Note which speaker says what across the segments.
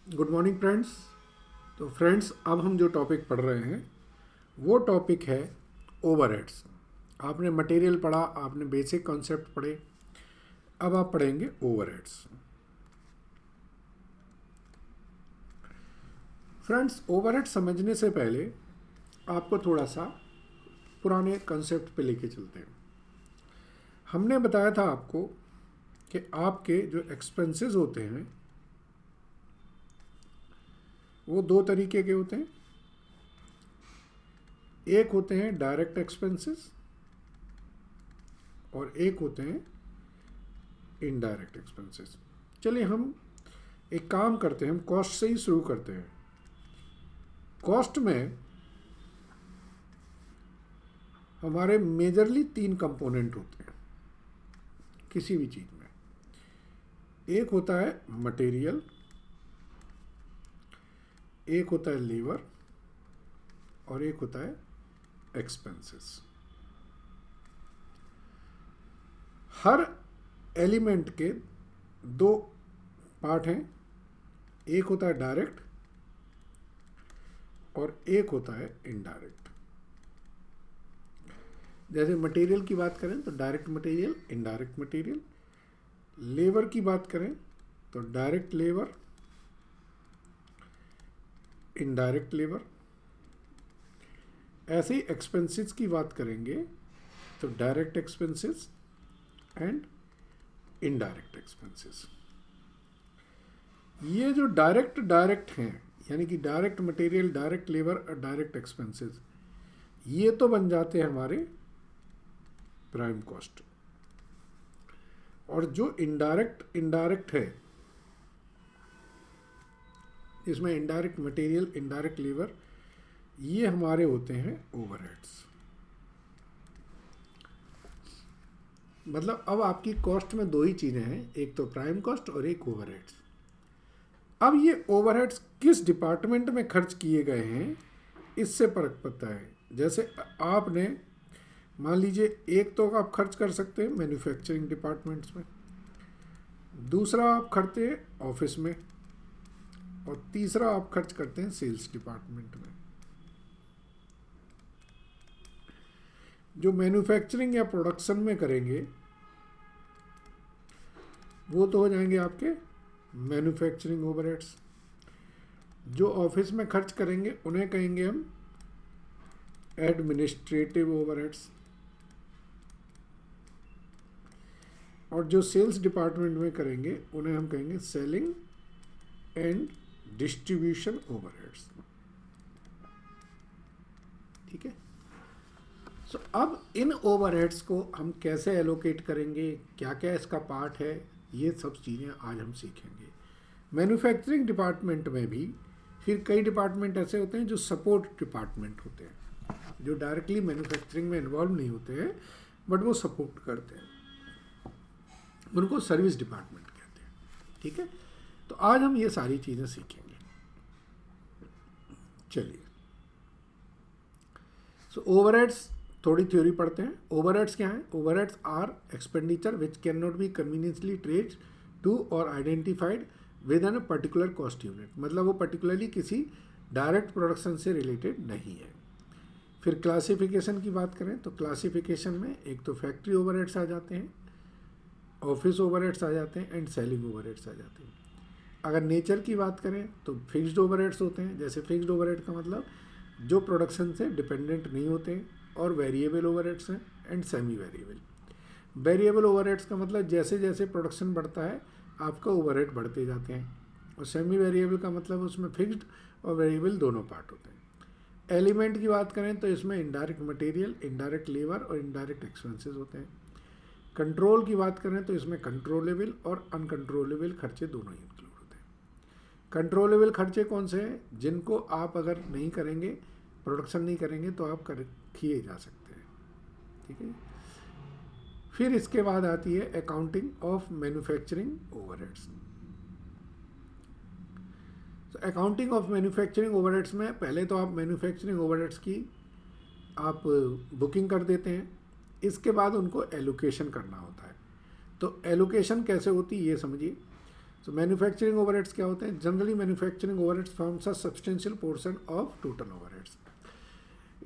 Speaker 1: Good morning friends. तो friends, अब हम जो टॉपिक पढ़ रहे हैं वो टॉपिक है ओवरहेड्स। आपने मटेरियल पढ़ा, आपने बेसिक कॉन्सेप्ट पढ़े, अब आप पढ़ेंगे ओवरहेड्स। फ्रेंड्स, ओवरहेड समझने से पहले आपको थोड़ा सा पुराने कॉन्सेप्ट पे लेके चलते हैं। हमने बताया था आपको कि आपके जो एक्सपेंसेस होते हैं वो दो तरीके के होते हैं। एक होते हैं डायरेक्ट एक्सपेंसेस और एक होते हैं इनडायरेक्ट एक्सपेंसेस। चलिए हम एक काम करते हैं, हम कॉस्ट से ही शुरू करते हैं। कॉस्ट में हमारे मेजरली तीन कंपोनेंट होते हैं किसी भी चीज़ में। एक होता है मटेरियल, एक होता है लेबर और एक होता है एक्सपेंसेस। हर एलिमेंट के दो पार्ट हैं, एक होता है डायरेक्ट और एक होता है इनडायरेक्ट। जैसे मटेरियल की बात करें तो direct material, indirect material. Labour की बात करें तो डायरेक्ट लेबर, इनडायरेक्ट लेबर। ऐसे ही एक्सपेंसेस की बात करेंगे तो direct expenses and indirect expenses. ये जो डायरेक्ट डायरेक्ट हैं, यानी कि डायरेक्ट मटेरियल, डायरेक्ट लेबर और डायरेक्ट एक्सपेंसेस, ये तो बन जाते हैं हमारे प्राइम कॉस्ट। और जो इनडायरेक्ट इनडायरेक्ट है, इसमें इनडायरेक्ट मटेरियल, इनडायरेक्ट लेबर, ये हमारे होते हैं ओवरहेड्स। मतलब अब आपकी कॉस्ट में दो ही चीज़ें हैं, एक तो प्राइम कॉस्ट और एक ओवरहेड्स। अब ये ओवरहेड्स किस डिपार्टमेंट में खर्च किए गए हैं इससे फर्क पड़ता है। जैसे आपने मान लीजिए, एक तो आप खर्च कर सकते हैं मैन्युफैक्चरिंग डिपार्टमेंट्स में, दूसरा आप करते हैं ऑफिस में, और तीसरा आप खर्च करते हैं सेल्स डिपार्टमेंट में। जो मैन्युफैक्चरिंग या प्रोडक्शन में करेंगे वो तो हो जाएंगे आपके मैन्युफैक्चरिंग ओवरहेड्स। जो ऑफिस में खर्च करेंगे उन्हें कहेंगे हम एडमिनिस्ट्रेटिव ओवरहेड्स। और जो सेल्स डिपार्टमेंट में करेंगे उन्हें हम कहेंगे सेलिंग एंड डिस्ट्रीब्यूशन ओवरहेड्स। ठीक है। सो अब इन ओवरहेड्स को हम कैसे एलोकेट करेंगे, क्या क्या इसका पार्ट है, ये सब चीज़ें आज हम सीखेंगे। मैन्युफैक्चरिंग डिपार्टमेंट में भी फिर कई डिपार्टमेंट ऐसे होते हैं जो सपोर्ट डिपार्टमेंट होते हैं, जो डायरेक्टली मैन्युफैक्चरिंग में इन्वॉल्व नहीं होते हैं बट वो सपोर्ट करते हैं, उनको सर्विस डिपार्टमेंट कहते हैं। ठीक है। तो आज हम ये सारी चीज़ें सीखेंगे। चलिए, सो ओवरहेड्स थोड़ी थ्योरी पढ़ते हैं। ओवरहेड्स क्या है? Overheads are expenditure which can not be conveniently traced to और identified with an particular cost unit. मतलब वो पर्टिकुलरली किसी डायरेक्ट प्रोडक्शन से रिलेटेड नहीं है। फिर क्लासिफिकेशन की बात करें तो क्लासिफिकेशन में एक तो फैक्ट्री ओवरहेड्स आ जाते हैं, ऑफिस ओवरहेड्स आ जाते हैं एंड सेलिंग ओवरहेड्स आ जाते हैं। अगर नेचर की बात करें तो फिक्स्ड ओवरहेड्स होते हैं। जैसे फिक्स्ड ओवरहेड का मतलब जो प्रोडक्शन से डिपेंडेंट नहीं होते हैं, और वेरिएबल ओवरहेड्स हैं and semi variable. Variable overheads का मतलब जैसे जैसे प्रोडक्शन बढ़ता है आपका ओवरहेड बढ़ते जाते हैं, और सेमी वेरिएबल का मतलब उसमें फिक्स्ड और वेरिएबल दोनों पार्ट होते हैं। एलिमेंट की बात करें तो इसमें इनडायरेक्ट मटेरियल, इनडायरेक्ट लेबर और इनडायरेक्ट एक्सपेंसेस होते हैं। कंट्रोल की बात करें तो इसमें कंट्रोलेबल और अनकंट्रोलेबल खर्चे दोनों ही इंक्लूड होते हैं। कंट्रोलेबल खर्चे कौन से हैं? जिनको आप अगर नहीं करेंगे, प्रोडक्शन नहीं करेंगे तो आप कर किए जा सकते हैं। ठीक है। फिर इसके बाद आती है अकाउंटिंग ऑफ मैन्युफैक्चरिंग ओवरहेड्स। तो अकाउंटिंग ऑफ मैन्युफैक्चरिंग ओवरहेड्स में पहले तो आप मैन्युफैक्चरिंग ओवरहेड्स की आप बुकिंग कर देते हैं, इसके बाद उनको एलोकेशन करना होता है। तो एलोकेशन कैसे होती है ये समझिए। सो मैन्युफैक्चरिंग ओवरहेड्स क्या होते हैं? Generally manufacturing overheads forms a substantial portion of total overheads.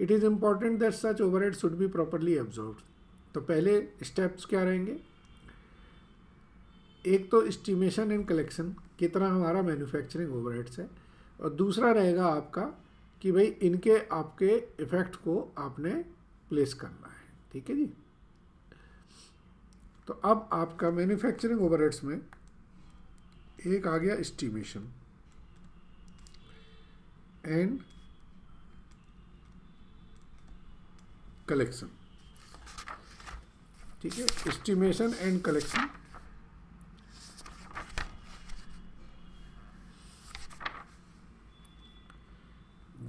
Speaker 1: It is important that such overhead should be properly absorbed. तो पहले स्टेप्स क्या रहेंगे? एक तो एस्टिमेशन एंड कलेक्शन, कितना हमारा मैन्युफैक्चरिंग ओवरहेड्स है, और दूसरा रहेगा आपका कि भाई इनके आपके इफेक्ट को आपने प्लेस करना है. ठीक है जी. तो अब आपका मैन्युफैक्चरिंग ओवरहेड्स में एक आ गया एस्टिमेशन एंड कलेक्शन. ठीक है, एस्टिमेशन एंड कलेक्शन.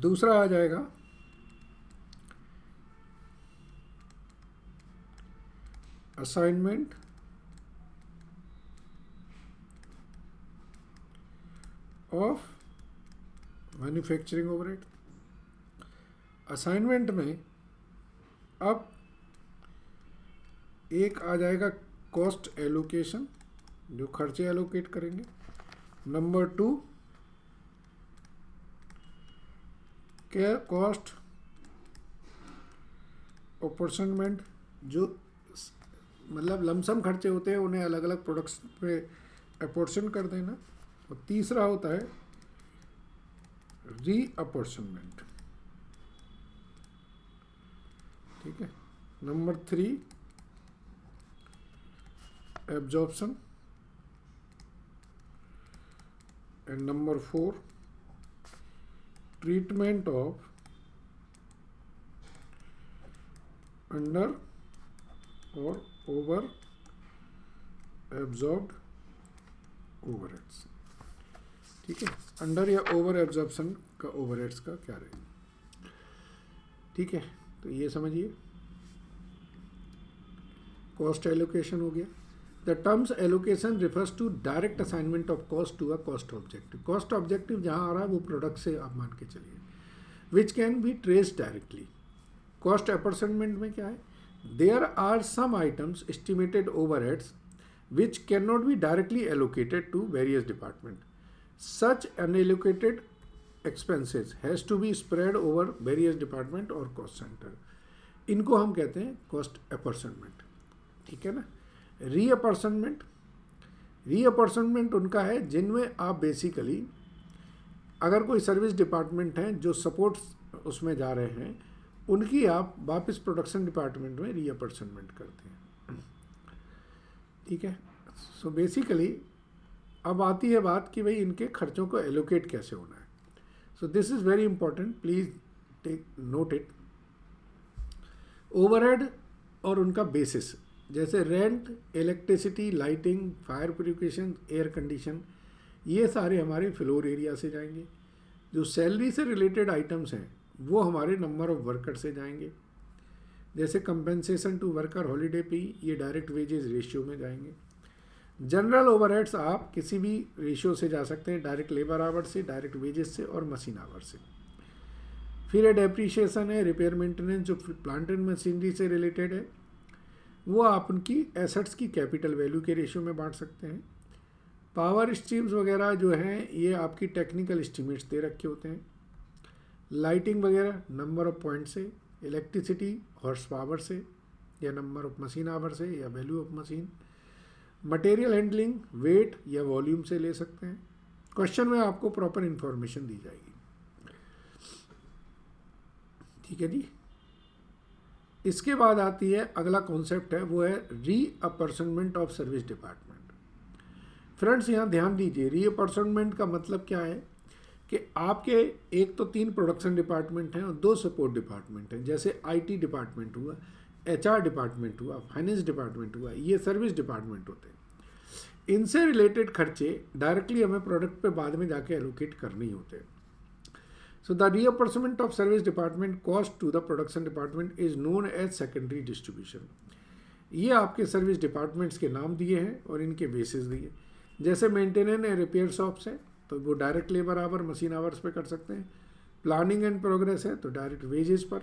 Speaker 1: दूसरा आ जाएगा assignment of manufacturing overhead. Assignment में अब एक आ जाएगा कॉस्ट एलोकेशन, जो खर्चे एलोकेट करेंगे. नंबर 2 केयर कॉस्ट अपॉर्चनमेंट, जो मतलब लमसम खर्चे होते हैं उन्हें अलग अलग प्रोडक्ट्स पे अपॉर्चन कर देना. और तीसरा होता है री अपॉर्चनमेंट. ठीक है. Number 3 absorption and number 4 treatment of under और ओवर एब्जॉर्ब्ड ओवरहेड्स. ठीक है. अंडर या ओवर एब्जॉर्प्शन का ओवरहेड्स का क्या रहेगा? ठीक है. तो ये समझिए, कॉस्ट एलोकेशन हो गया. The terms allocation refers to direct assignment of cost to a cost objective. Cost objective जहाँ आ रहा है वो प्रोडक्ट से आप मान के चलिए, which can be traced directly. Cost apportionment में क्या है? There are some items estimated overheads which cannot be directly allocated to various department. Such unallocated expenses has to be spread over various department or cost center. इनको हम कहते हैं cost apportionment. ठीक है ना. रीअपॉर्चनमेंट उनका है जिनमें आप बेसिकली अगर कोई सर्विस डिपार्टमेंट हैं जो सपोर्ट उसमें जा रहे हैं, उनकी आप वापस प्रोडक्शन डिपार्टमेंट में रीअपॉर्चनमेंट करते हैं. ठीक है. सो बेसिकली अब आती है बात कि भाई इनके खर्चों को एलोकेट कैसे होना है. So this is very important, please take note it. Overhead और उनका बेसिस, जैसे rent, electricity, lighting, fire purification, air condition, ये सारे हमारे फ्लोर एरिया से जाएंगे. जो सैलरी से रिलेटेड आइटम्स हैं वो हमारे नंबर ऑफ वर्कर से जाएंगे. जैसे कंपेंसेशन टू वर्कर, हॉलीडे पे, ये डायरेक्ट वेजेस रेशियो में जाएंगे. जनरल ओवरहेड्स आप किसी भी रेशियो से जा सकते हैं, डायरेक्ट लेबर आवर से, डायरेक्ट वेजेस से और मशीन आवर से. फिर ये डेप्रीशिएशन है, रिपेयर मेंटेनेंस, जो प्लांट एंड मशीनरी से रिलेटेड है, वो आप उनकी एसेट्स की कैपिटल वैल्यू के रेशियो में बांट सकते हैं. पावर स्ट्रीम्स वगैरह जो हैं ये आपकी टेक्निकल एस्टिमेट्स दे रखे होते हैं. लाइटिंग वगैरह नंबर ऑफ पॉइंट से, इलेक्ट्रिसिटी हॉर्स पावर से या नंबर ऑफ मशीन आवर से या value of machine. Material handling weight या वॉल्यूम से ले सकते हैं. क्वेश्चन में आपको प्रॉपर इंफॉर्मेशन दी जाएगी. ठीक है जी. इसके बाद आती है अगला कॉन्सेप्ट है, वो है रीअपॉर्चनमेंट ऑफ सर्विस डिपार्टमेंट. फ्रेंड्स यहाँ ध्यान दीजिए, रीअपॉर्चनमेंट का मतलब क्या है कि आपके एक तो 3 प्रोडक्शन डिपार्टमेंट हैं और 2 सपोर्ट डिपार्टमेंट हैं. जैसे आईटी डिपार्टमेंट हुआ, एचआर डिपार्टमेंट हुआ, फाइनेंस डिपार्टमेंट हुआ, ये सर्विस डिपार्टमेंट होते हैं. इनसे रिलेटेड खर्चे डायरेक्टली हमें प्रोडक्ट पे बाद में जाके एलोकेट करने ही होते हैं. So the reapportionment of service department cost to the production department is known as secondary distribution. ये आपके सर्विस डिपार्टमेंट्स के नाम दिए हैं और इनके बेसिस दिए. जैसे मेंटेनेंस या रिपेयर शॉप्स है तो वो direct labour our, machine hours पे कर सकते हैं. प्लानिंग एंड प्रोग्रेस है तो डायरेक्ट वेजेस पर.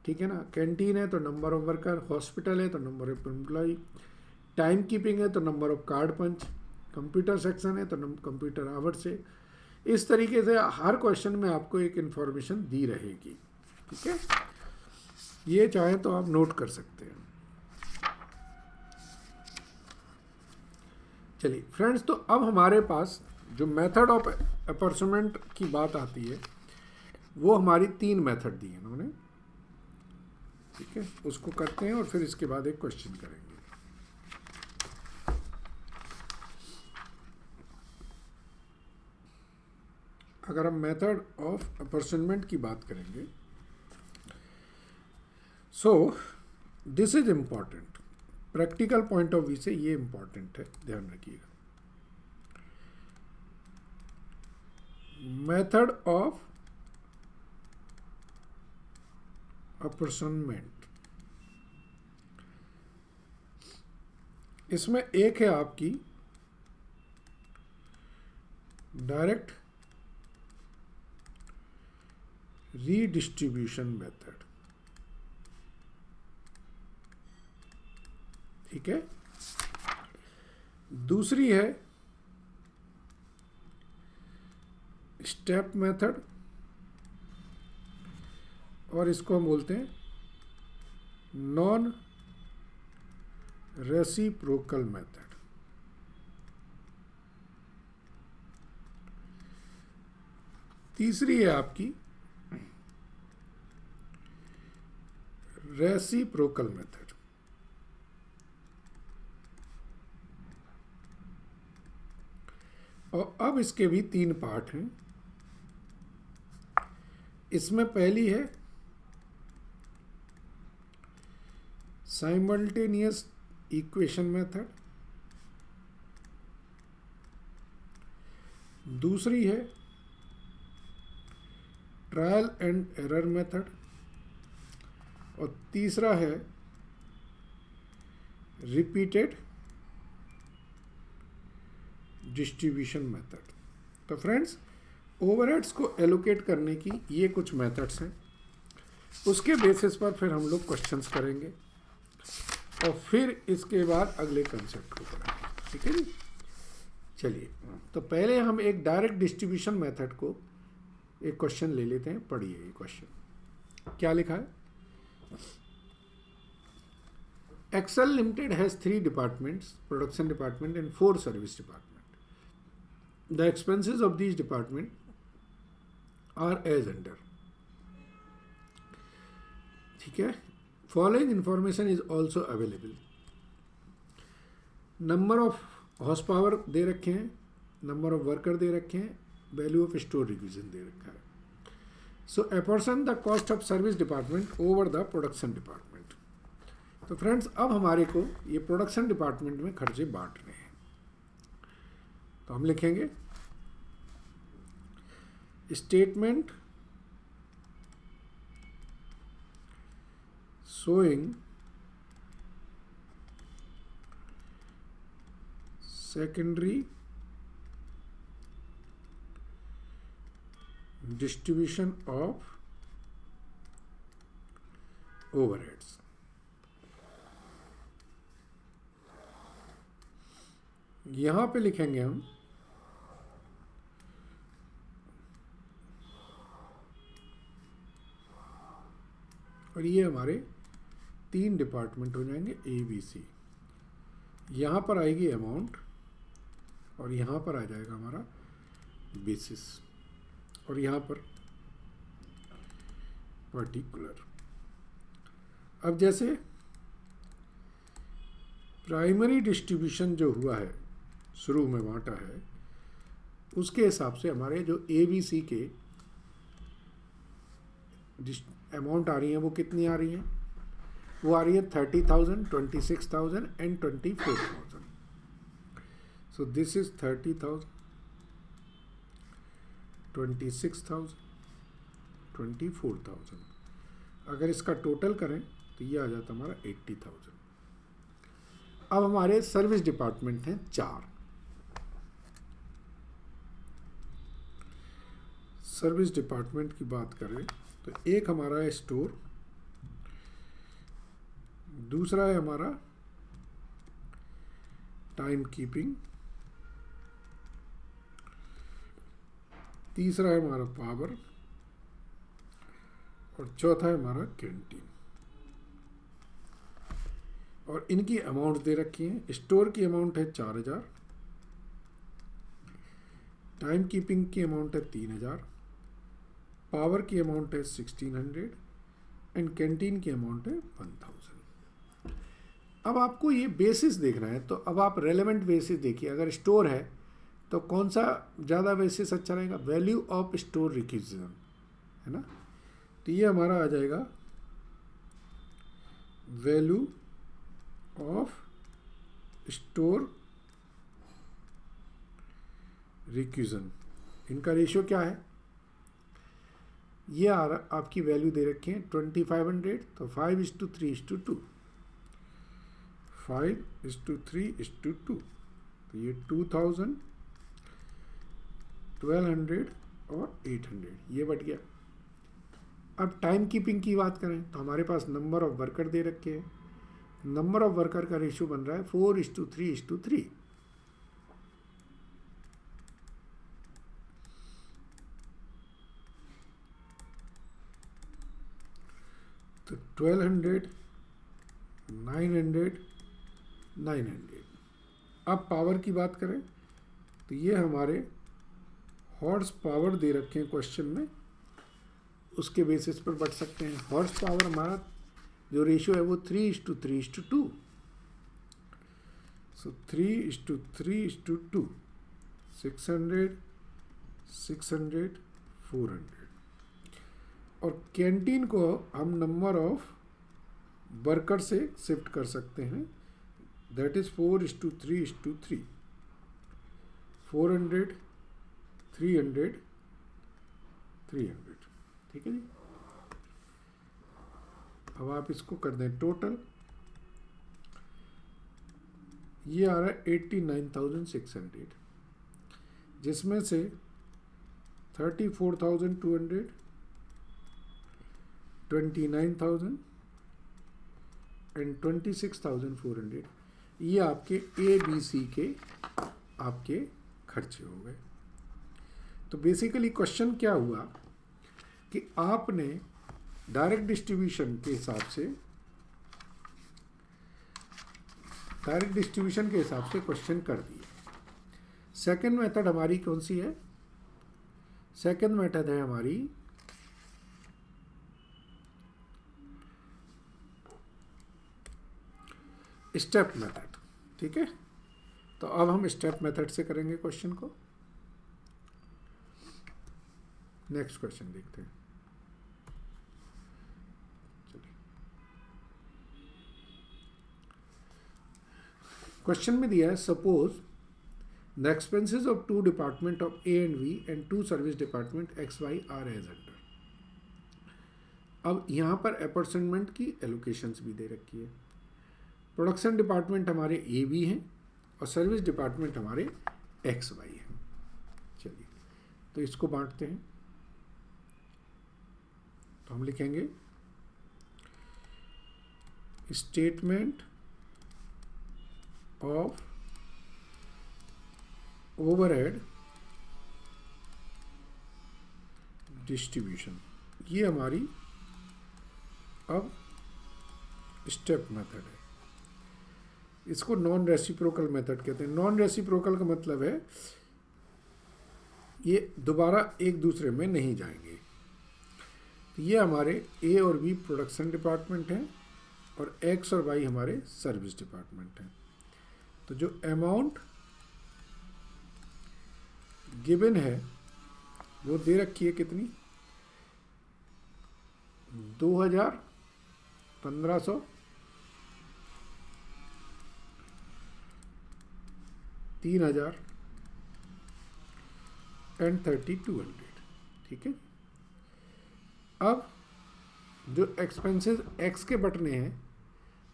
Speaker 1: ठीक है ना. कैंटीन है तो नंबर ऑफ वर्कर, हॉस्पिटल है तो number of employ, time keeping है तो number of card punch, computer section है तो कंप्यूटर आवर से। इस तरीके से हर क्वेश्चन में आपको एक इन्फॉर्मेशन दी रहेगी, ठीक है। ये चाहे तो आप नोट कर सकते हैं। चलिए फ्रेंड्स, तो अब हमारे पास जो मेथड ऑफ अपॉर्चुमेंट की बात आती है, वो हमारी 3 मेथड दी है इन्होंने, ठीक है। उसको करते हैं और फिर इसके बाद एक क्वेश्चन करेंगे। अगर हम मेथड ऑफ अपॉर्चुमेंट की बात करेंगे, so this is important, practical point of view से ये इम्पॉर्टेंट है, ध्यान रखिएगा। मेथड ऑफ अपॉर्चुमेंट, इसमें एक है आपकी डायरेक्ट रीडिस्ट्रीब्यूशन मेथड, ठीक है। दूसरी है स्टेप मेथड, और इसको हम बोलते हैं नॉन रेसिप्रोकल मेथड। तीसरी है आपकी रेसिप्रोकल मेथड। और अब इसके भी 3 पार्ट हैं। इसमें पहली है साइमल्टेनियस इक्वेशन मेथड, दूसरी है ट्रायल एंड एरर मेथड, और तीसरा है रिपीटेड डिस्ट्रीब्यूशन मेथड। तो फ्रेंड्स, ओवरहेड्स को एलोकेट करने की ये कुछ मेथड्स हैं। उसके बेसिस पर फिर हम लोग क्वेश्चंस करेंगे और फिर इसके बाद अगले कंसेप्ट को करेंगे, ठीक है जी। चलिए, तो पहले हम एक डायरेक्ट डिस्ट्रीब्यूशन मेथड को एक क्वेश्चन ले लेते हैं। पढ़िए ये क्वेश्चन क्या लिखा है। Excel limited has 3 departments, production department and 4 service department. The expenses of these department are as under, ठीक है। Following information is also available. Number of horse power दे रखे हैं, नंबर ऑफ वर्कर दे रखे हैं, वैल्यू ऑफ स्टोर रिक्विजिशन दे रखा है। So apportion the cost of service department over the production department. तो फ्रेंड्स, अब हमारे को ये प्रोडक्शन डिपार्टमेंट में खर्चे बांटने हैं। तो हम लिखेंगे statement showing secondary distribution of overheads। यहां पे लिखेंगे हम और ये हमारे 3 डिपार्टमेंट हो जाएंगे ABC। यहाँ पर आएगी अमाउंट और यहाँ पर आ जाएगा हमारा बेसिस और यहाँ पर पर्टिकुलर। अब जैसे प्राइमरी डिस्ट्रीब्यूशन जो हुआ है, शुरू में बांटा है, उसके हिसाब से हमारे जो ABC के अमाउंट आ रही हैं वो कितनी आ रही हैं? वो आ रही है 30,000, 26,000 एंड 24,000। So this is 30,000, 26,000, 24,000। अगर इसका टोटल करें तो ये आ जाता हमारा 80,000। अब हमारे सर्विस डिपार्टमेंट हैं 4। सर्विस डिपार्टमेंट की बात करें तो एक हमारा है स्टोर, दूसरा है हमारा टाइम कीपिंग, तीसरा है हमारा पावर, और चौथा है हमारा कैंटीन। और इनकी अमाउंट दे रखी है। स्टोर की अमाउंट है 4000, टाइम कीपिंग की अमाउंट है 3000, पावर की अमाउंट है 1600 एंड कैंटीन की अमाउंट है 1000। अब आपको ये बेसिस देखना है, तो अब आप रेलेवेंट बेसिस देखिए। अगर स्टोर है तो कौन सा ज़्यादा बेसिस अच्छा रहेगा? वैल्यू ऑफ स्टोर रिक्विजिशन, है ना। तो ये हमारा आ जाएगा वैल्यू ऑफ स्टोर रिक्विजिशन। इनका रेशियो क्या है? ये आ रहा, आपकी वैल्यू दे रखी है 2500, तो 5:3:2, 5:3:2, तो ये 2000, 1200 और 800 ये बट गया। अब टाइम कीपिंग की बात करें तो हमारे पास नंबर ऑफ वर्कर दे रखे हैं। नंबर ऑफ वर्कर का रेशियो बन रहा है 4:3:3। तो 1200, 900, 900। अब पावर की बात करें तो ये हमारे हॉर्स पावर दे रखे हैं क्वेश्चन में, उसके बेसिस पर बढ़ सकते हैं। हॉर्स पावर हमारा जो रेशियो है वो 3:3:2। सो 3:3:2, 600, 600, 400। और कैंटीन को हम नंबर ऑफ वर्कर से शिफ्ट कर सकते हैं, दैट इज 4:3:3, 400, 300, 300। ठीक है जी। अब आप इसको कर दें टोटल, ये आ रहा है 89,600, जिसमें से 34,200, 29,000 एंड 26,400 ये आपके ABC के आपके खर्चे हो गए। तो बेसिकली क्वेश्चन क्या हुआ कि आपने डायरेक्ट डिस्ट्रीब्यूशन के हिसाब से क्वेश्चन कर दिया। सेकंड मेथड हमारी कौन सी है? सेकंड मेथड है हमारी स्टेप मेथड। ठीक है, तो अब हम स्टेप मेथड से करेंगे क्वेश्चन को। नेक्स्ट क्वेश्चन देखते हैं। चलिए, क्वेश्चन में दिया है suppose the expenses of 2 department of A&V and 2 service department XY are as under. अब यहाँ पर अपॉर्चमेंट की एलोकेशंस भी दे रखी है। प्रोडक्शन डिपार्टमेंट हमारे AB हैं और सर्विस डिपार्टमेंट हमारे XY हैं। चलिए, तो इसको बांटते हैं। तो हम लिखेंगे स्टेटमेंट ऑफ ओवरहेड डिस्ट्रीब्यूशन। ये हमारी अब स्टेप मेथड है। इसको नॉन रेसिप्रोकल मेथड कहते हैं। नॉन रेसिप्रोकल का मतलब है ये दोबारा एक दूसरे में नहीं जाएंगे। तो ये हमारे A और B प्रोडक्शन डिपार्टमेंट हैं और X और Y हमारे सर्विस डिपार्टमेंट हैं। तो जो अमाउंट गिवन है वो दे रखी है कितनी? 2000, 1500, 3000 एंड 3200। ठीक है, अब जो एक्सपेंसेस X के बटने हैं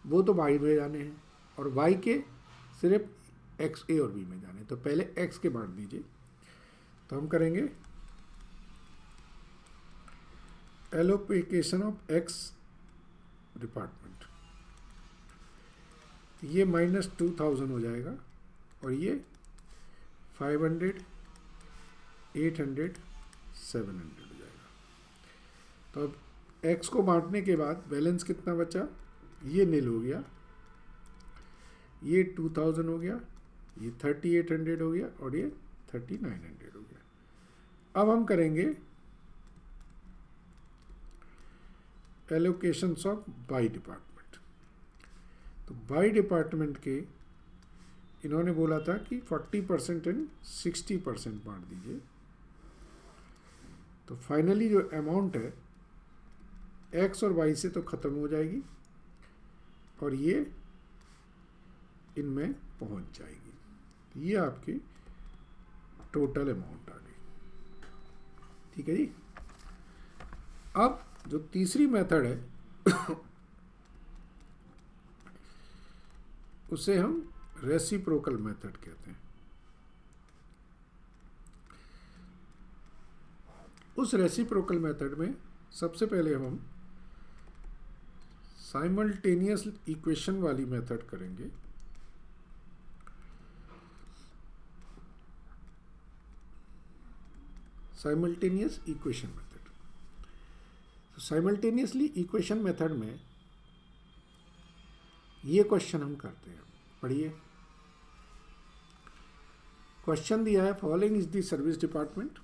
Speaker 1: वो तो Y में जाने हैं और Y के सिर्फ X A और B में जाने। तो पहले X के बांट दीजिए। तो हम करेंगे एलोकेशन ऑफ X डिपार्टमेंट। ये -2000 हो जाएगा और ये 500, 800, 700 हो जाएगा। तो अब x को बांटने के बाद बैलेंस कितना बचा, ये नील हो गया, ये 2000 हो गया, ये 3800 हो गया और ये 3900 हो गया। अब हम करेंगे एलोकेशंस ऑफ बाय डिपार्टमेंट। तो बाय डिपार्टमेंट के इन्होंने बोला था कि 40% एंड 60% बांट दीजिए। तो फाइनली जो अमाउंट है x और y से तो ख़त्म हो जाएगी और ये इनमें पहुंच जाएगी। ये आपकी टोटल अमाउंट आ गई। ठीक है जी। अब जो तीसरी मेथड है उसे हम रेसिप्रोकल मेथड कहते हैं। उस रेसिप्रोकल मेथड में सबसे पहले हम साइमल्टेनियस इक्वेशन वाली मेथड करेंगे। Simultaneous equation method. तो साइमल्टेनियसली इक्वेशन मेथड में ये क्वेश्चन हम करते हैं, पढ़िए। क्वेश्चन दिया है, following is the service department,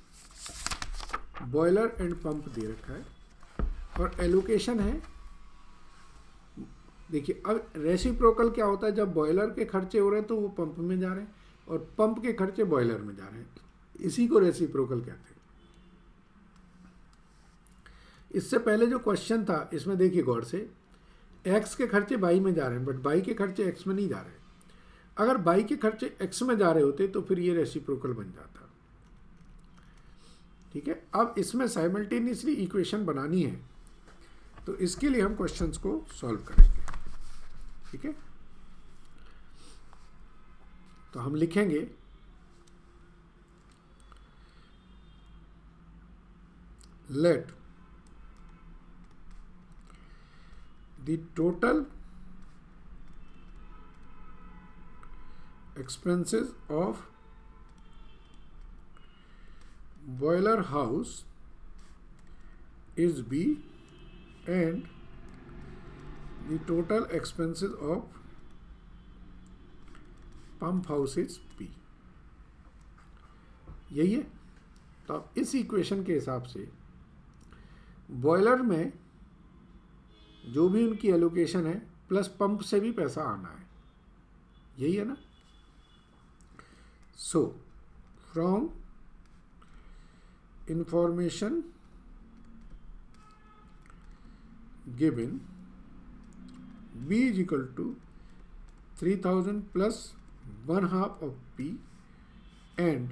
Speaker 1: boiler and pump दे रखा है और एलोकेशन है। देखिए अब रेसिप्रोकल क्या होता है, जब बॉयलर के खर्चे हो रहे हैं तो वो पंप में जा रहे हैं और पंप के खर्चे बॉयलर में जा रहे हैं, इसी को रेसिप्रोकल कहते हैं। इससे पहले जो क्वेश्चन था इसमें देखिए गौर से, एक्स के खर्चे बाई में जा रहे हैं बट बाई के खर्चे एक्स में नहीं जा रहे। अगर बाई के खर्चे एक्स में जा रहे होते तो फिर ये रेसिप्रोकल बन जाता। ठीक है। अब इसमें साइमल्टेनियसली इक्वेशन बनानी है तो इसके लिए हम क्वेश्चंस को सॉल्व करेंगे। ठीक है। तो हम लिखेंगे late the total expenses of boiler house is B and the total expenses of pump house is P। यही है। तो अब इस इक्वेशन के हिसाब से बॉयलर में जो भी उनकी एलोकेशन है प्लस पंप से भी पैसा आना है, यही है ना। So from information given B is equal to 3000 plus 1/2 of P and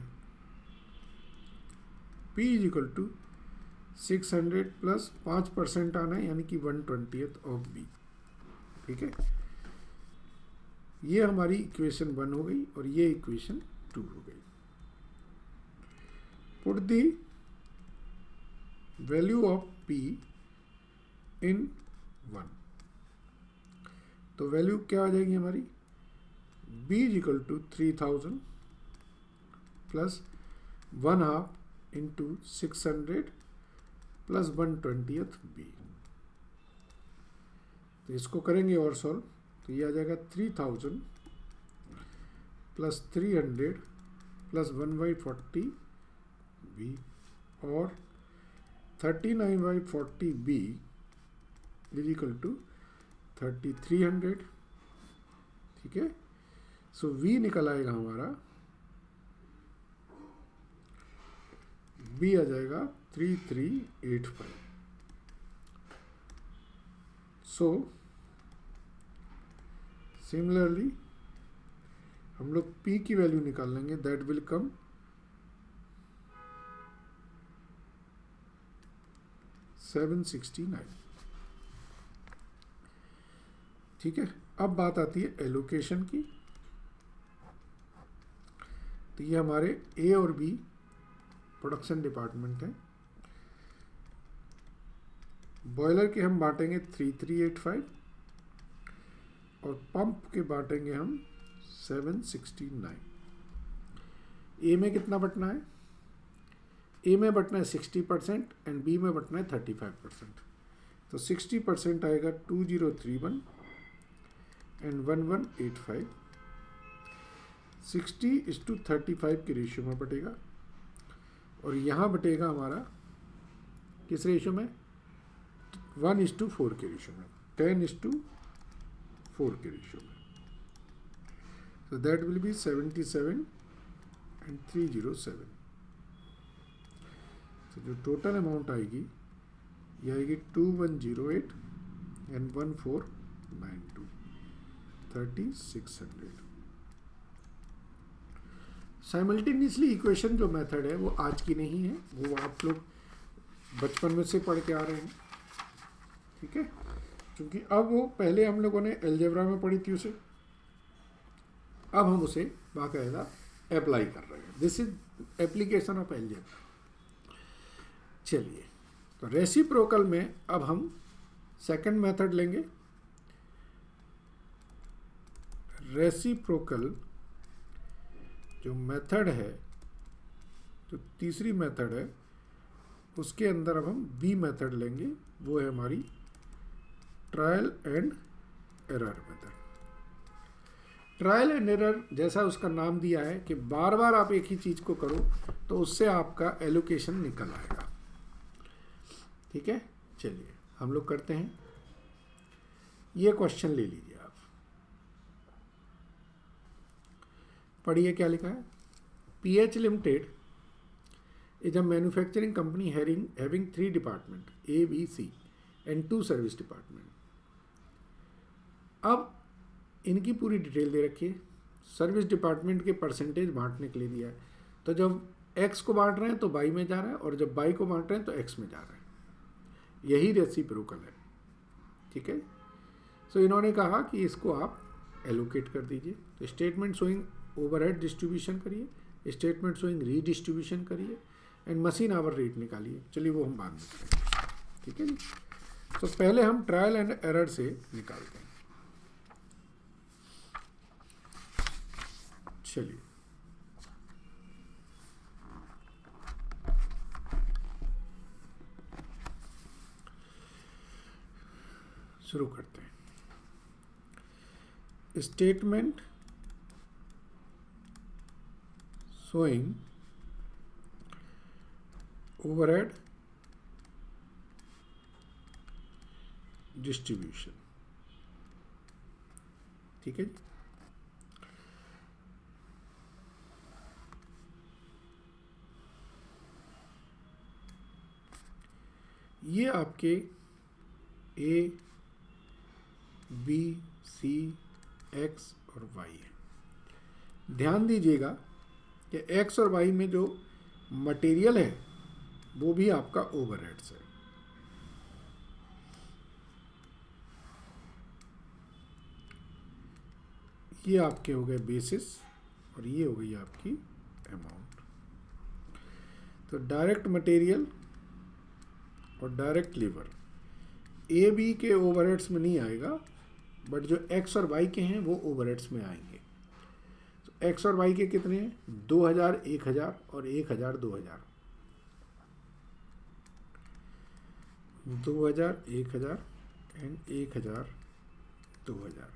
Speaker 1: P is equal to 600 plus 5% आना है यानी कि 1/20 ऑफ B। ठीक है। ये हमारी इक्वेशन 1 हो गई और ये इक्वेशन 2 हो गई। Put the value of P in 1। तो वैल्यू क्या आ जाएगी हमारी, B is equal to 3000 plus 1/2 into 600 plus 1/20 B। तो इसको करेंगे और सॉल्व, तो ये आ जाएगा 3000 प्लस 300 प्लस 1/40 B और 39/40 B इज इक्वल टू 3300। ठीक है। सो V निकल आएगा हमारा, B आ जाएगा 3385। सो सिमिलरली हम लोग P की वैल्यू निकाल लेंगे, दैट विल कम 769। ठीक है। अब बात आती है एलोकेशन की। तो ये हमारे A और B प्रोडक्शन डिपार्टमेंट है। बॉयलर के हम बांटेंगे 3385 और पंप के बांटेंगे हम 769। ए में कितना बटना है, ए में बटना है 60% एंड बी में बटना है 35%। तो 60% आएगा 2031 एंड 1185। 60:35 के रेशियो में बटेगा और यहाँ बटेगा हमारा किस रेशियो में, 1:4 के रेशियो में, 10:4 के रेशियो में। So that will be 77 and 307। तो जो टोटल अमाउंट आएगी ये आएगी 2108 and 1492, 3600। साइमल्टेनियसली इक्वेशन जो मेथड है वो आज की नहीं है, वो आप लोग बचपन में से पढ़ के आ रहे हैं, ठीक है। क्योंकि अब वो पहले हम लोगों ने अलजेब्रा में पढ़ी थी उसे, अब हम उसे बाकायदा अप्लाई कर रहे हैं। This is application of algebra. चलिए, तो रेसिप्रोकल में अब हम सेकंड मेथड लेंगे। रेसिप्रोकल जो मेथड है, जो तीसरी मेथड है, उसके अंदर अब हम बी मेथड लेंगे। वो है हमारी trial and error method. Trial and error जैसा उसका नाम दिया है कि बार बार आप एक ही चीज़ को करो तो उससे आपका एलोकेशन निकल आएगा, ठीक है। चलिए हम लोग करते हैं। ये क्वेश्चन ले लीजिए आप, पढ़िए क्या लिखा है। PH limited is a manufacturing company having 3 department A, B, C and 2 service department. अब इनकी पूरी डिटेल दे रखी है, सर्विस डिपार्टमेंट के परसेंटेज बांटने के लिए दिया है। तो जब X को बांट रहे हैं तो Y में जा रहा है और जब Y को बांट रहे हैं तो X में जा रहा है। यही रेसिप्रोकल है, ठीक है। सो इन्होंने कहा कि इसको आप एलोकेट कर दीजिए। तो स्टेटमेंट शोइंग ओवरहेड डिस्ट्रीब्यूशन करिए, स्टेटमेंट शोइंग रीडिस्ट्रीब्यूशन करिए एंड मशीन आवर रेट निकालिए। चलिए वो हम बाद में करेंगे, ठीक है जी। तो पहले हम ट्रायल एंड एरर से निकालते हैं। चलिए शुरू करते हैं। स्टेटमेंट showing overhead distribution, ठीक है जी। ये आपके A, B, C, X और Y है। ध्यान दीजिएगा कि X और Y में जो मटेरियल है वो भी आपका ओवरहेड्स है। ये आपके हो गए बेसिस और ये हो गई आपकी अमाउंट। तो डायरेक्ट मटेरियल और डायरेक्ट लेबर ए बी के ओवरहेड्स में नहीं आएगा, बट जो X और Y के हैं वो ओवरहेड्स में आएंगे। तो X और Y के कितने हैं, 2000, 1000 और 1000, 2000, 2000, 1000 एंड 1000, 2000।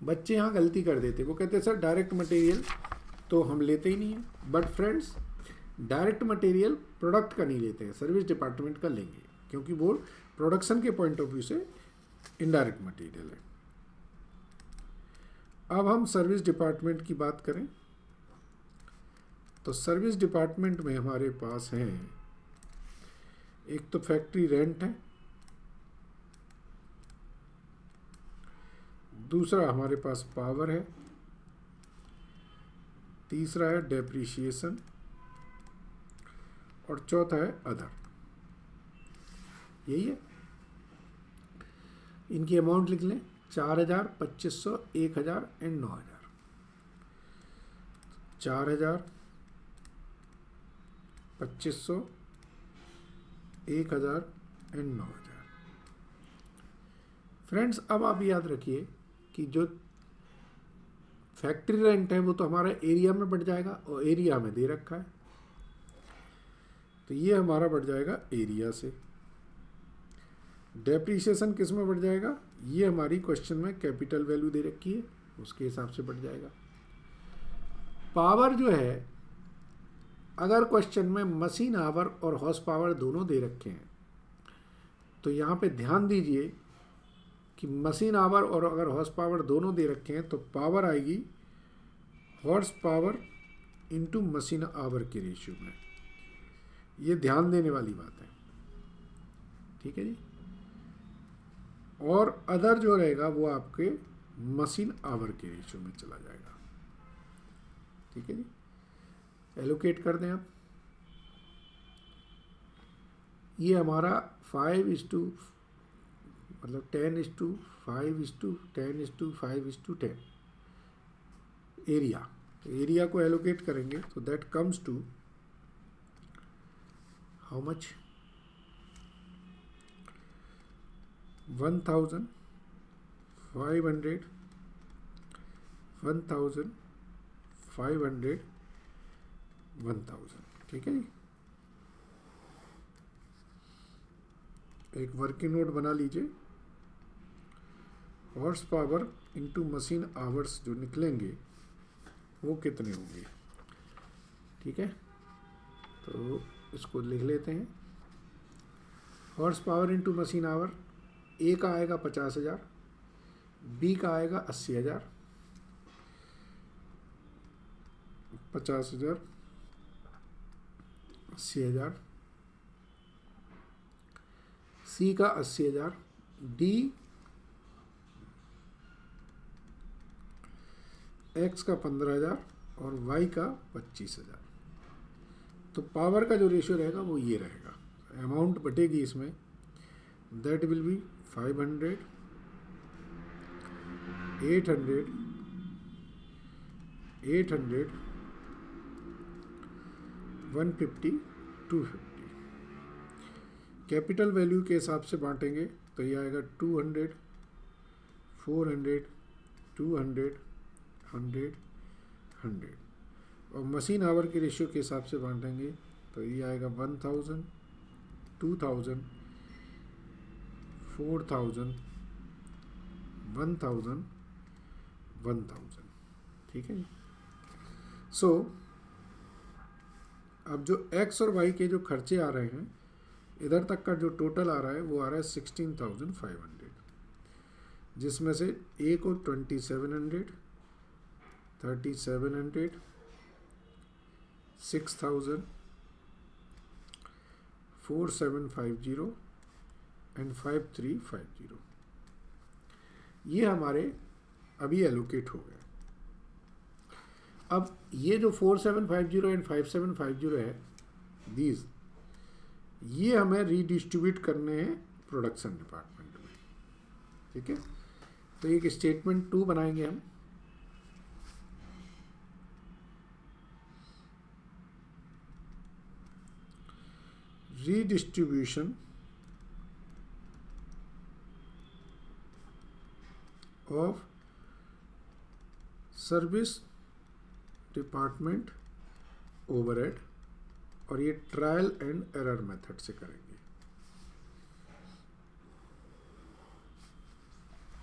Speaker 1: बच्चे यहाँ गलती कर देते, वो कहते हैं सर डायरेक्ट मटेरियल तो हम लेते ही नहीं हैं। But friends, direct material product का नहीं लेते हैं, सर्विस डिपार्टमेंट का लेंगे, क्योंकि वो प्रोडक्शन के पॉइंट ऑफ व्यू से इनडायरेक्ट मटेरियल है। अब हम सर्विस डिपार्टमेंट की बात करें तो सर्विस डिपार्टमेंट में हमारे पास हैं, एक तो फैक्ट्री रेंट है, दूसरा हमारे पास पावर है, तीसरा है डेप्रिसिएशन और चौथा है अदर। यही है। इनकी अमाउंट लिख लें, 4000, 2500, 1000 एंड 9000। 4000, 2500, 1000 एंड 9000। फ्रेंड्स, अब आप याद रखिए कि जो फैक्ट्री रेंट है वो तो हमारा एरिया में बढ़ जाएगा और एरिया में दे रखा है। तो ये हमारा बढ़ जाएगा एरिया से। डेप्रीशिएशन किस में बढ़ जाएगा, ये हमारी क्वेश्चन में कैपिटल वैल्यू दे रखी है, उसके हिसाब से बढ़ जाएगा। पावर जो है, अगर क्वेश्चन में मशीन आवर और हॉर्स पावर दोनों दे रखे हैं, तो यहाँ पे ध्यान दीजिए कि मशीन आवर और अगर हॉर्स पावर दोनों दे रखे हैं तो पावर आएगी horse power into machine our के रेशियो में। ये ध्यान देने वाली बात है, ठीक है जी। और अदर जो रहेगा वो आपके मशीन आवर के रेशियो में चला जाएगा, ठीक है जी। एलोकेट कर दें आप। ये हमारा 5:, मतलब 10:5:10:5:10 एरिया। तो एरिया को एलोकेट करेंगे तो that comes to how much, 1,500, 1,500, 1,000, ठीक है जी। एक वर्किंग नोट बना लीजिए। Horse power into machine hours जो निकलेंगे वो कितने होंगे, ठीक है। तो इसको लिख लेते हैं। Horse power into machine hour, A का आएगा 50,000, बी का आएगा 80,000, 50,000, 80,000, सी का 80,000, डी एक्स का 15,000 और वाई का 25,000। तो पावर का जो रेशियो रहेगा वो ये रहेगा, अमाउंट बटेगी इसमें, that will be 500, 800, 800, 150, 250। Capital value के हिसाब से बांटेंगे तो ये आएगा 200, 400, 200, 100, 100। और मशीन आवर के रेशियो के हिसाब से बांटेंगे तो ये आएगा 1,000, 2,000, 4,000, 1,000, 1,000, ठीक है। सो अब जो एक्स और वाई के जो खर्चे आ रहे हैं, इधर तक का जो टोटल आ रहा है वो आ रहा है 16,500, जिसमें से ए को 2,700, 3,700, 6,000, 4,750 एंड 5,350 ये हमारे अभी एलोकेट हो गए। अब ये जो 4,750 एंड 5,750 है, दीज ये हमें रीडिस्ट्रीब्यूट करने हैं प्रोडक्शन डिपार्टमेंट में, ठीक है। तो एक स्टेटमेंट 2 बनाएंगे हम। Redistribution of service department overhead, और ये ट्रायल एंड एरर मेथड से करेंगे,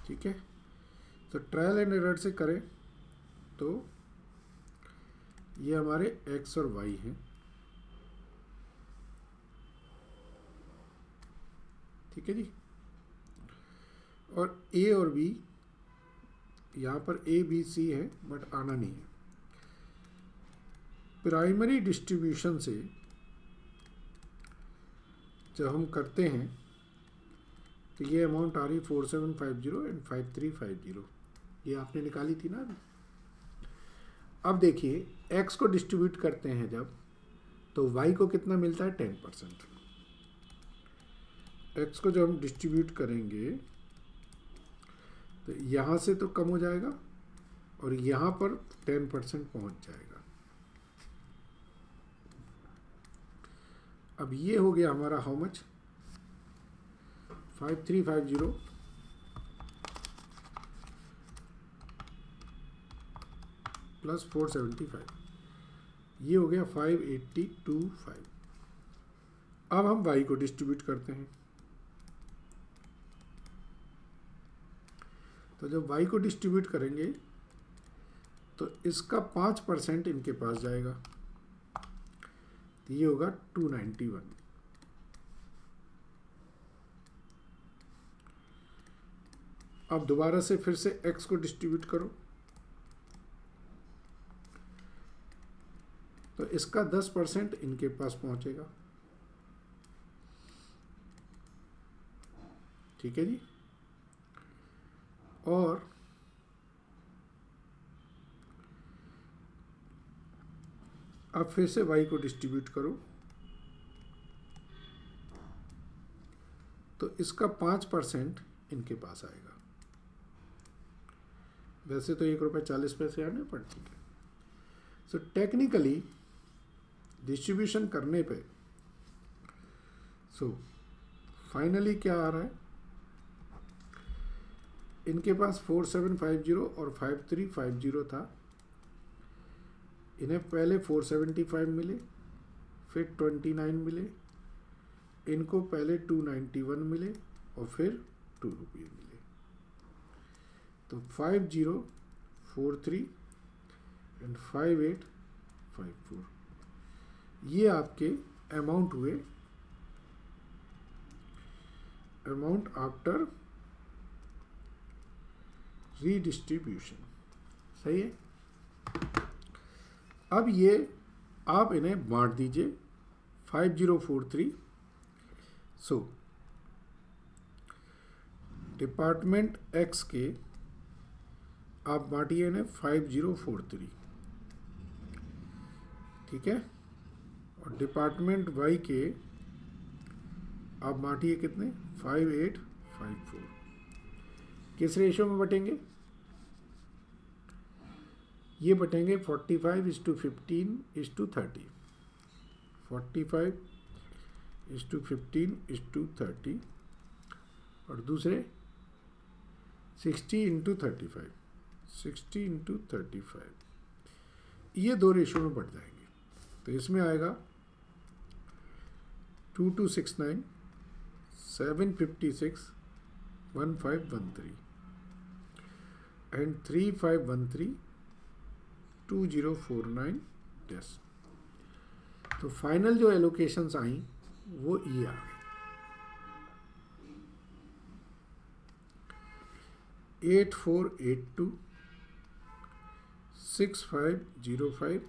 Speaker 1: ठीक है। तो ट्रायल एंड एरर से करें तो ये हमारे एक्स और वाई हैं, ठीक है जी। और ए और बी, यहाँ पर ए बी सी है बट आना नहीं है। प्राइमरी डिस्ट्रीब्यूशन से जब हम करते हैं तो ये अमाउंट आ रही 4,750 एंड 5,350, ये आपने निकाली थी ना अभी। अब देखिए एक्स को डिस्ट्रीब्यूट करते हैं जब, तो वाई को कितना मिलता है, 10%। एक्स को जब हम डिस्ट्रीब्यूट करेंगे तो यहाँ से तो कम हो जाएगा और यहाँ पर 10% पहुँच जाएगा। अब ये हो गया हमारा हाउ मच, 5,350 प्लस 475, ये हो गया 5,825। अब हम y को डिस्ट्रीब्यूट करते हैं। तो जब y को डिस्ट्रीब्यूट करेंगे तो इसका 5% इनके पास जाएगा, तो ये होगा 291। अब दोबारा से फिर से x को डिस्ट्रीब्यूट करो, तो इसका 10% इनके पास पहुंचेगा। ठीक है जी। और अब फिर से y को डिस्ट्रीब्यूट करो, तो इसका 5% इनके पास आएगा। वैसे तो ₹1.40 आने पड़ती है। सो टेक्निकली डिस्ट्रीब्यूशन करने पे फाइनली क्या आ रहा है, इनके पास 4750 और 5350 था। इन्हें पहले 475 मिले, फिर 29 मिले, इनको पहले 291 मिले और फिर ₹2 मिले। तो 5043 एंड 5854 ये आपके अमाउंट हुए, अमाउंट आफ्टर रीडिस्ट्रीब्यूशन। सही है। अब ये आप इन्हें बांट दीजिए 5043। डिपार्टमेंट एक्स के आप बांटिए इन्हें 5043, ठीक है। और डिपार्टमेंट वाई के आप बांटिए कितने, 5854। किस रेशो में बटेंगे, ये बटेंगे 45:15:30, 45:15:30, और दूसरे 60:35, 60:35। ये दो रेशो में बढ़ जाएंगे। तो इसमें आएगा 2269, 756, 1513 एंड 3513, 2049 10। तो फाइनल जो एलोकेशंस आई वो ये आ गए, 8482, 6505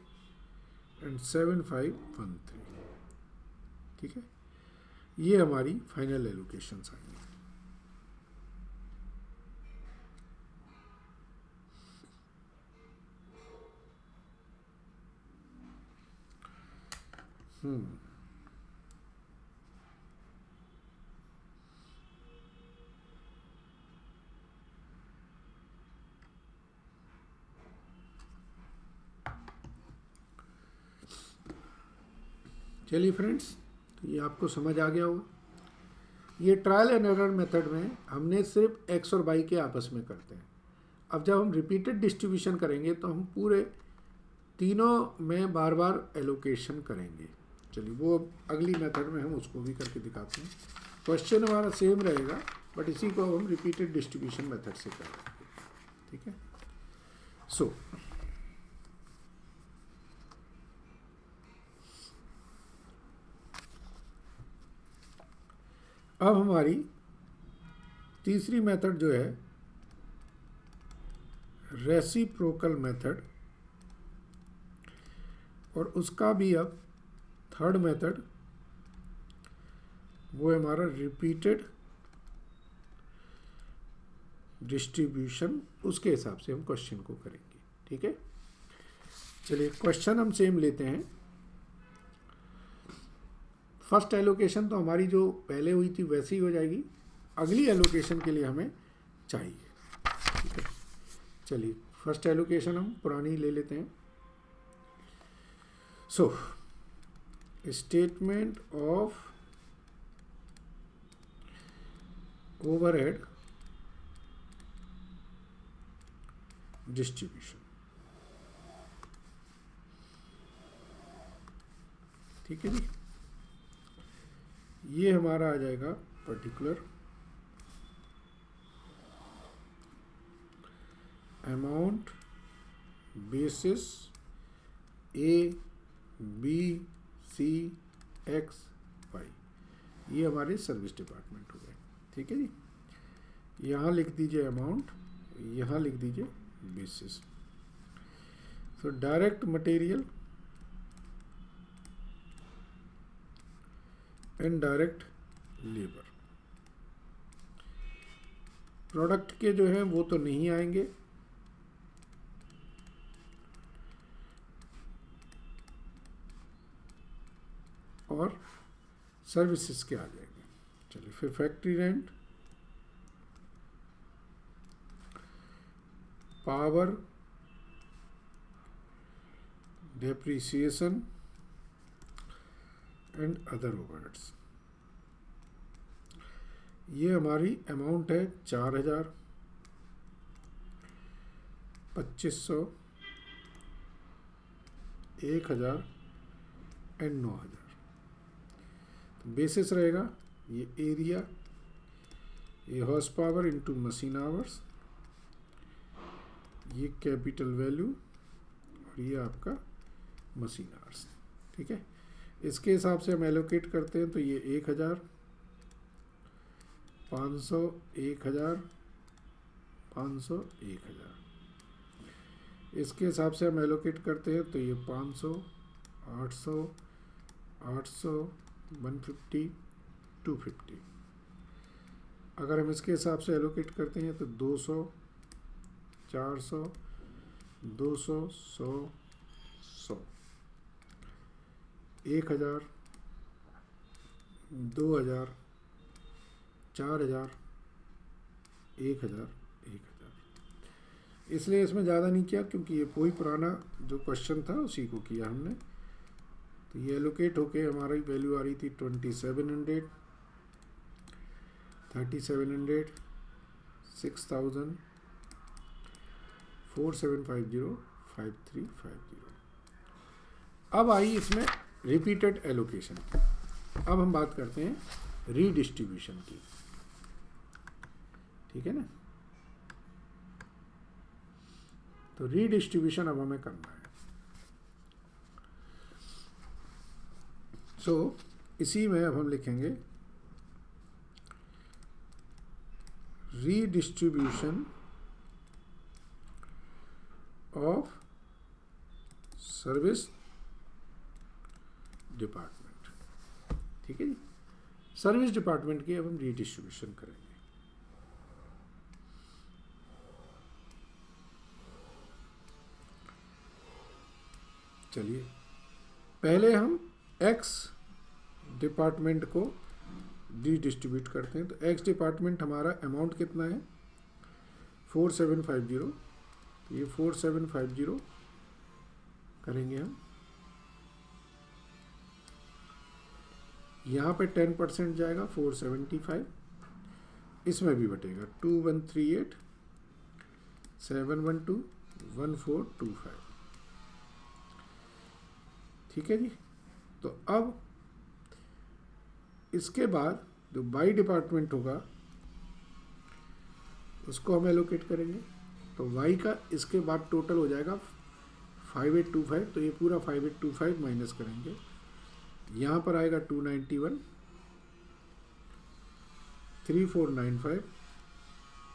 Speaker 1: एंड 7513। ठीक है, ये हमारी फाइनल एलोकेशंस आई। चलिए फ्रेंड्स, तो ये आपको समझ आ गया होगा। ये ट्रायल एंड एरर मेथड में हमने सिर्फ एक्स और वाई के आपस में करते हैं। अब जब हम रिपीटेड डिस्ट्रीब्यूशन करेंगे तो हम पूरे तीनों में बार बार एलोकेशन करेंगे। चलिए वो अगली मेथड में हम उसको भी करके दिखाते हैं। क्वेश्चन हमारा सेम रहेगा, बट इसी को हम रिपीटेड डिस्ट्रीब्यूशन मेथड से करेंगे। ठीक है। सो अब हमारी तीसरी मेथड जो है रेसिप्रोकल मेथड, और उसका भी अब थर्ड मेथड वो है हमारा रिपीटेड डिस्ट्रीब्यूशन। उसके हिसाब से हम क्वेश्चन को करेंगे। ठीक है, चलिए क्वेश्चन हम सेम लेते हैं। फर्स्ट एलोकेशन तो हमारी जो पहले हुई थी वैसी ही हो जाएगी, अगली एलोकेशन के लिए हमें चाहिए। ठीक है, चलिए फर्स्ट एलोकेशन हम पुरानी ले लेते हैं। So statement of overhead distribution. ठीक है जी। ये हमारा आ जाएगा particular amount basis A B C X Y, ये हमारे सर्विस डिपार्टमेंट हो गए। ठीक है जी, यहाँ लिख दीजिए अमाउंट, यहाँ लिख दीजिए basis. So direct material and direct labour, product के जो हैं वो तो नहीं आएंगे, और सर्विसेज के आ जाएंगे। चलिए फिर factory rent, power, depreciation and other overheads, ये हमारी अमाउंट है 4000, 2500, 1000 एंड 9000। बेसिस रहेगा ये एरिया, ये horse power into machine hours, ये कैपिटल वैल्यू, और ये आपका मशीन आवर्स। ठीक है, इसके हिसाब से हम एलोकेट करते हैं तो ये 1000, 500, 1000, 500, 1000। इसके हिसाब से हम एलोकेट करते हैं तो ये 500, 800, 800, 150, 250। अगर हम इसके हिसाब से एलोकेट करते हैं तो 200, 400, 200, 100, 100, 1000, 2000, 4000, 1000, 1000। इसलिए इसमें ज़्यादा नहीं किया क्योंकि ये कोई पुराना जो क्वेश्चन था उसी को किया हमने। तो ये एलोकेट होके हमारी वैल्यू आ रही थी 2700, 3700, 6000, 4750, 5350। अब आई इसमें रिपीटेड एलोकेशन। अब हम बात करते हैं रीडिस्ट्रीब्यूशन की। ठीक है ना, तो रीडिस्ट्रीब्यूशन अब हमें करना है। सो इसी में अब हम लिखेंगे रीडिस्ट्रीब्यूशन ऑफ सर्विस डिपार्टमेंट। ठीक है जी, सर्विस डिपार्टमेंट की अब हम रीडिस्ट्रीब्यूशन करेंगे। चलिए पहले हम एक्स डिपार्टमेंट को रीडिस्ट्रीब्यूट करते हैं। तो एक्स डिपार्टमेंट हमारा अमाउंट कितना है 4750, तो ये 4750 करेंगे हम। यहाँ पे 10% जाएगा 475, इसमें भी बटेगा 2138, 712, 1425। ठीक है जी, तो अब इसके बाद जो बाई डिपार्टमेंट होगा उसको हम एलोकेट करेंगे। तो वाई का इसके बाद टोटल हो जाएगा 5825, तो ये पूरा 5825 माइनस करेंगे। यहाँ पर आएगा 291, 3495,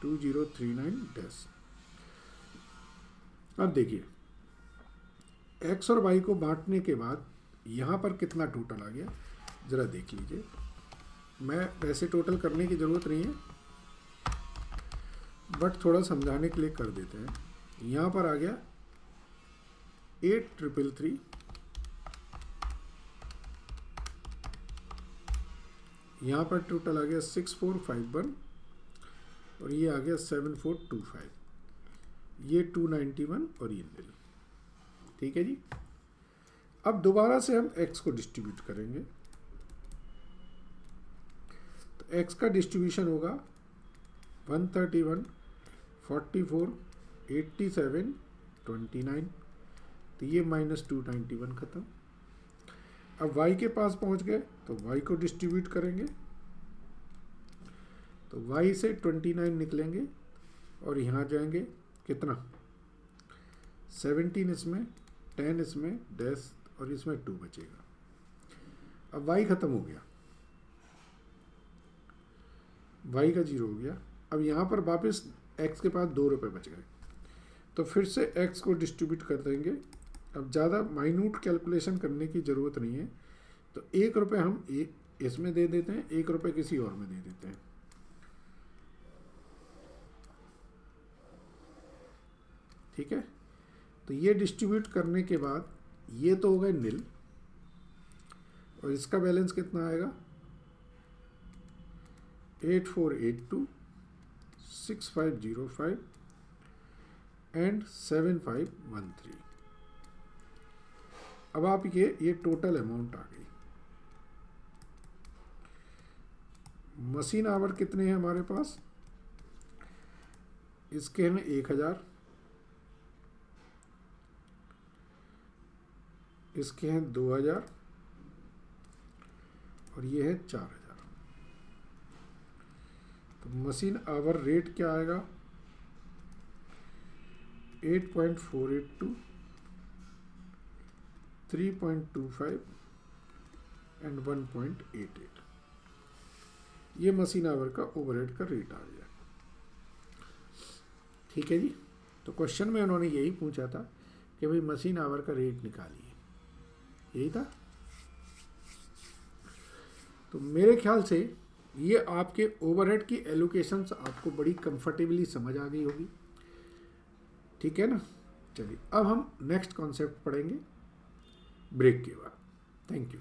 Speaker 1: 2039 डैश। अब देखिए एक्स और वाई को बांटने के बाद यहाँ पर कितना टोटल आ गया ज़रा देख लीजिए। मैं वैसे टोटल करने की ज़रूरत नहीं है, बट थोड़ा समझाने के लिए कर देते हैं। यहाँ पर आ गया 8333, यहाँ पर टोटल आ गया 6451, और ये आ गया 7425, ये 291 और ये नल। ठीक है जी, अब दोबारा से हम x को डिस्ट्रीब्यूट करेंगे। तो x का डिस्ट्रीब्यूशन होगा 131, 44, 87, 29, तो ये -291 खत्म। अब y के पास पहुंच गए तो y को डिस्ट्रीब्यूट करेंगे, तो y से 29 निकलेंगे और यहाँ जाएंगे कितना 17 इसमें, 10 इसमें, डैश और इसमें 2 बचेगा। अब y ख़त्म हो गया, y का 0 हो गया। अब यहाँ पर वापस x के पास 2 रुपये बच गए, तो फिर से x को डिस्ट्रीब्यूट कर देंगे। अब ज़्यादा माइन्यूट कैलकुलेशन करने की ज़रूरत नहीं है, तो 1 रुपये हम इसमें दे देते हैं, 1 रुपये किसी और में दे देते हैं। ठीक है, तो ये डिस्ट्रीब्यूट करने के बाद ये तो हो गए नील, और इसका बैलेंस कितना आएगा 8482 6505 एंड 7513। अब आप ये टोटल अमाउंट आ गई। मशीन आवर कितने हैं हमारे पास, इसके हैं 1000, इसके हैं 2000 और ये है 4000। तो मशीन आवर रेट क्या आएगा 8.482, 3.25 एंड 1.88। ये मशीन आवर का ओवरहेड का रेट आ गया। ठीक है जी, तो क्वेश्चन में उन्होंने यही पूछा था कि भाई मशीन आवर का रेट निकालिए, यही था। तो मेरे ख्याल से ये आपके ओवरहेड की एलोकेशंस आपको बड़ी कंफर्टेबली समझ आ गई होगी। ठीक है ना, चलिए अब हम नेक्स्ट कॉन्सेप्ट पढ़ेंगे ब्रेक के बाद। Thank you.